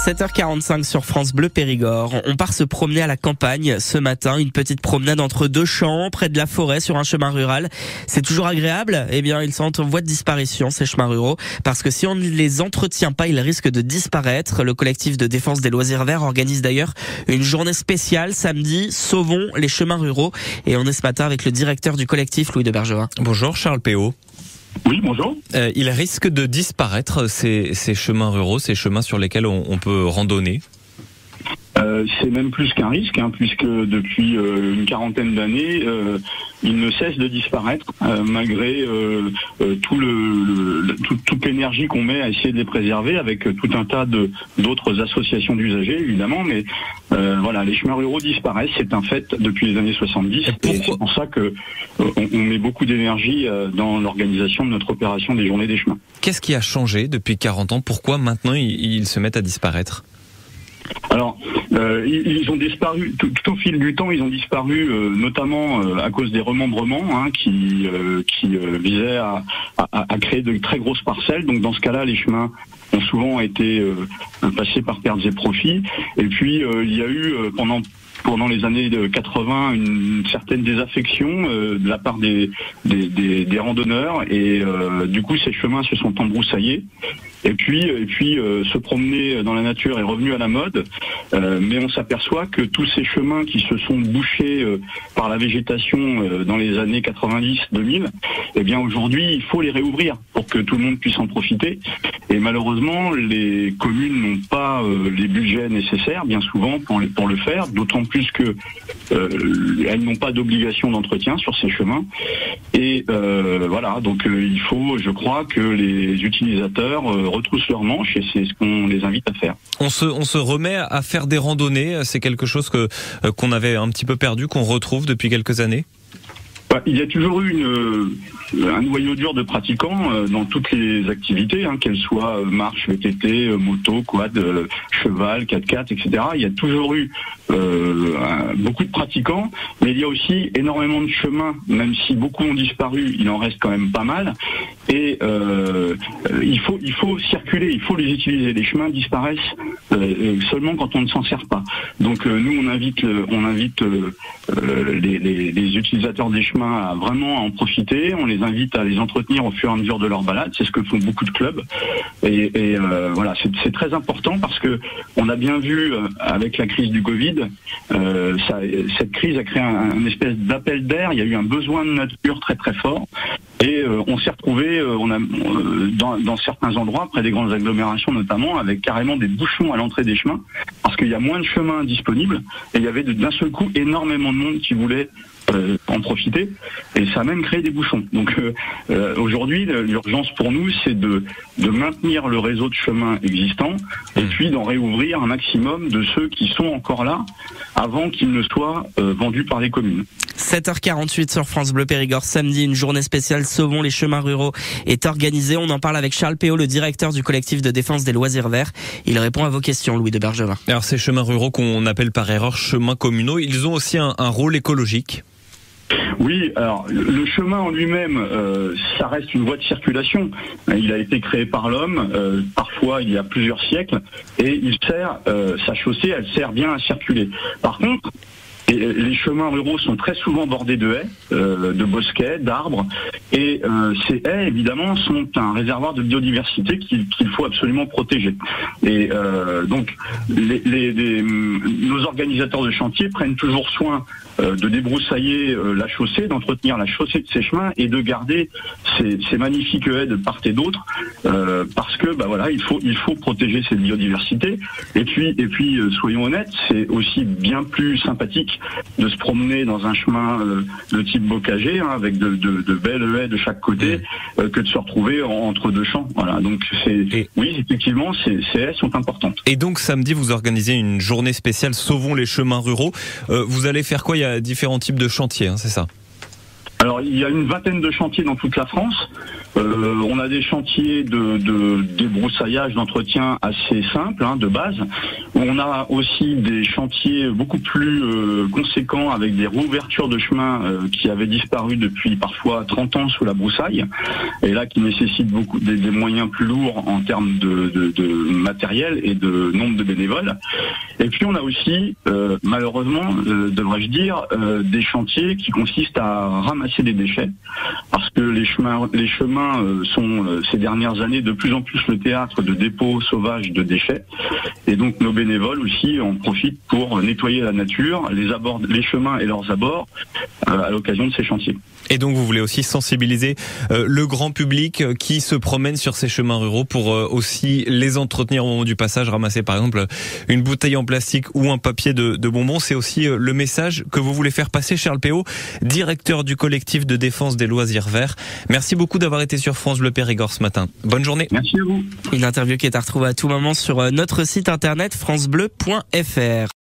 7h45 sur France Bleu Périgord. On part se promener à la campagne ce matin. Une petite promenade entre deux champs, près de la forêt, sur un chemin rural. C'est toujours agréable. Eh bien, ils sont en voie de disparition, ces chemins ruraux. Parce que si on ne les entretient pas, ils risquent de disparaître. Le collectif de défense des loisirs verts organise d'ailleurs une journée spéciale samedi. Sauvons les chemins ruraux. Et on est ce matin avec le directeur du collectif, Louis de Bergevin. Bonjour Charles Péot. Oui, bonjour. Il risque de disparaître ces chemins ruraux, ces chemins sur lesquels on peut randonner. C'est même plus qu'un risque, puisque depuis une quarantaine d'années, ils ne cessent de disparaître, malgré toute l'énergie qu'on met à essayer de les préserver, avec tout un tas d'autres associations d'usagers, évidemment. Mais voilà, les chemins ruraux disparaissent, c'est un fait depuis les années 70. Et c'est pour ça que on met beaucoup d'énergie dans l'organisation de notre opération des Journées des chemins. Qu'est-ce qui a changé depuis 40 ans? Pourquoi maintenant ils se mettent à disparaître? Alors, ils ont disparu tout au fil du temps. Ils ont disparu, notamment à cause des remembrements qui visaient à créer de très grosses parcelles. Donc, dans ce cas-là, les chemins ont souvent été passés par pertes et profits. Et puis, il y a eu pendant les années 80 une certaine désaffection de la part des randonneurs, et du coup, ces chemins se sont embroussaillés. Et puis, se promener dans la nature est revenu à la mode, mais on s'aperçoit que tous ces chemins qui se sont bouchés par la végétation dans les années 90-2000, eh bien aujourd'hui, il faut les réouvrir pour que tout le monde puisse en profiter. Et malheureusement, les communes n'ont pas les budgets nécessaires, bien souvent, pour le faire, d'autant plus que elles n'ont pas d'obligation d'entretien sur ces chemins. Et voilà, donc il faut, je crois, que les utilisateurs retroussent leurs manches, et c'est ce qu'on les invite à faire. On se remet à faire des randonnées, c'est quelque chose qu'on avait un petit peu perdu, qu'on retrouve depuis quelques années? Il y a toujours eu un noyau dur de pratiquants dans toutes les activités, qu'elles soient marche, VTT, moto, quad, cheval, 4x4, etc. Il y a toujours eu beaucoup de pratiquants, mais il y a aussi énormément de chemins. Même si beaucoup ont disparu, il en reste quand même pas mal. Et il faut circuler, il faut les utiliser. Les chemins disparaissent seulement quand on ne s'en sert pas. Donc nous, on invite les utilisateurs des chemins à vraiment en profiter. On les invite à les entretenir au fur et à mesure de leur balade. C'est ce que font beaucoup de clubs. Et voilà, c'est très important, parce que on a bien vu avec la crise du Covid, cette crise a créé un espèce d'appel d'air. Il y a eu un besoin de nature très très fort. Et on s'est retrouvé, dans certains endroits, près des grandes agglomérations notamment, avec carrément des bouchons à l'entrée des chemins, parce qu'il y a moins de chemins disponibles, et il y avait d'un seul coup énormément de monde qui voulait en profiter, et ça a même créé des bouchons. Donc aujourd'hui, l'urgence pour nous, c'est de maintenir le réseau de chemins existant, et puis d'en réouvrir un maximum de ceux qui sont encore là, avant qu'ils ne soient vendus par les communes. 7h48 sur France Bleu Périgord. Samedi, une journée spéciale Sauvons les chemins ruraux est organisée. On en parle avec Charles Péot, le directeur du collectif de défense des loisirs verts. Il répond à vos questions, Louis de Bergevin. Alors, ces chemins ruraux qu'on appelle par erreur chemins communaux, ils ont aussi un rôle écologique? Oui, alors le chemin en lui-même, ça reste une voie de circulation. Il a été créé par l'homme, parfois il y a plusieurs siècles, et il sert, sa chaussée, elle sert bien à circuler. Par contre, les chemins ruraux sont très souvent bordés de haies, de bosquets, d'arbres, et ces haies, évidemment, sont un réservoir de biodiversité qu'il faut absolument protéger. Et donc, nos organisateurs de chantier prennent toujours soin de débroussailler la chaussée, d'entretenir la chaussée de ces chemins, et de garder ces magnifiques haies de part et d'autre, parce que voilà, il faut protéger cette biodiversité. Et puis soyons honnêtes, c'est aussi bien plus sympathique de se promener dans un chemin de type bocager, avec de belles haies de chaque côté, que de se retrouver entre deux champs. Voilà, donc oui, effectivement, ces haies sont importantes. Et donc samedi, vous organisez une journée spéciale Sauvons les chemins ruraux. Vous allez faire quoi? Il y a différents types de chantiers, c'est ça? Alors, il y a une vingtaine de chantiers dans toute la France. On a des chantiers de débroussaillage, d'entretien assez simples, de base. On a aussi des chantiers beaucoup plus conséquents avec des réouvertures de chemins qui avaient disparu depuis parfois 30 ans sous la broussaille, et là qui nécessitent des moyens plus lourds en termes de matériel et de nombre de bénévoles. Et puis on a aussi, malheureusement, devrais-je dire, des chantiers qui consistent à ramasser des déchets, parce que les chemins sont ces dernières années de plus en plus le théâtre de dépôts sauvages de déchets, et donc nos bénévoles aussi en profitent pour nettoyer la nature, les chemins et leurs abords à l'occasion de ces chantiers. Et donc vous voulez aussi sensibiliser le grand public qui se promène sur ces chemins ruraux pour aussi les entretenir au moment du passage, ramasser par exemple une bouteille en plastique ou un papier de bonbons. C'est aussi le message que vous voulez faire passer. Charles Péot, directeur du collectif de défense des loisirs verts. Merci beaucoup d'avoir été sur France Bleu Périgord ce matin. Bonne journée. Merci à vous. Une interview qui est à retrouver à tout moment sur notre site internet francebleu.fr.